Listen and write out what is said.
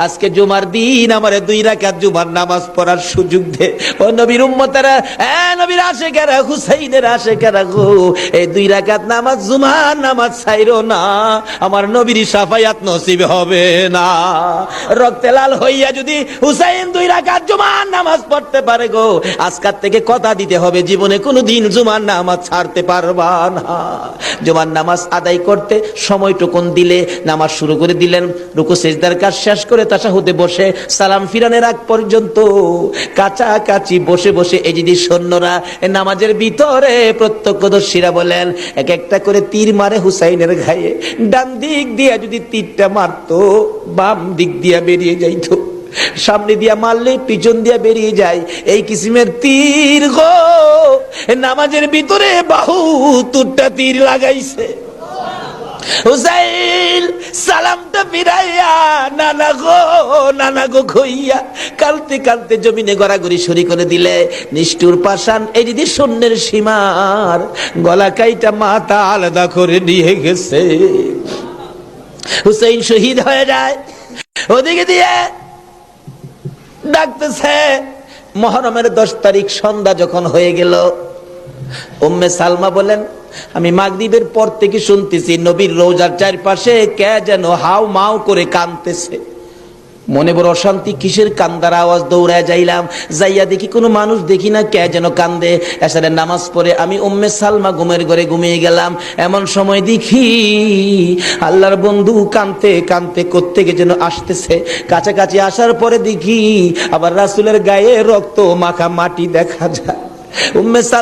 আজকে জুমার দিন আমারে 2 রাকাত জুমার নামাজ পড়ার সুযোগ দে। ও নবীর উম্মতেরা, নবীর আশিকেরা, হুসাইনের আশিকেরা গো, এই 2 রাকাত নামাজ জুমার নামাজ ছাইরো না, আমার নবীর শাফায়াত নসিব হবে না। রক্তে লাল হইয়া যদি হুসাইন 2 রাকাত জুমার নামাজ পড়তে পারে গো, আজকাল থেকে কথা দিতে হবে জীবনে কোনোদিন জুমার নামাজ ছাড়তে পারবা না। জুমার নামাজ আদায় করতে সময়টুকুন দিলে নামাজ শুরু করে দিলেন, রুকু সিজদার কাজ শেষ করে তাশাহুদে বসে সালাম ফিরানের আগ পর্যন্ত কাছাকাছি বসে বসে এই যদি সৈন্যরা নামাজের ভিতরে প্রত্যক্ষদর্শীরা বলেন এক একটা করে তীর মারে হুসাইনের গায়ে। ডান দিক দিয়া যদি তীরটা মারতো, বাম দিক দিয়া বেরিয়ে যাইতো, সামনে দিয়া মারলে পিছন দিয়া বেরিয়ে যায়, এই কিসিমের তীর গো নামাজের ভিতরে বাহু তুরটা তীর লাগাইছে। হুসাইন সালামটা ফিরাইয়া নানা গো কইয়া কালতে কালতে জমিনে গড়াগড়ি শুরু করে দিলে। নিষ্ঠুর পাষাণ এই যদি শূন্যের সীমার গলা কাইটা মাথা আলাদা করে নিয়ে গেছে। হুসাইন শহীদ হয়ে যায়। ওদিকে দিয়ে ডাকতেছে। মুহররমের 10 তারিখ সন্ধ্যা যখন হয়ে গেল, উম্মে সালমা বলেন আমি মাগরিবের পর থেকে শুনতেছি নবীর রওজার চারপাশে কে যেন হাউ মাউ করে কাঁদতেছে। মনে বড় অশান্তি, কিসের কান্দার আওয়াজ? দৌড়ায় যাইলাম, যাইয়া দেখি কোনো মানুষ দেখি না, কে যেন কান্দে। এসারে নামাজ পড়ে আমি উম্মে সালমা ঘুমের ঘরে ঘুমিয়ে গেলাম। এমন সময় দেখি আল্লাহর বন্ধু কাঁদতে কাঁদতে কোত্থেকে যেন আসতেছে। কাছাকাছি আসার পরে দেখি আবার রাসূলের গায়ে রক্ত মাখা মাটি দেখা যায়। উম্মে সালমা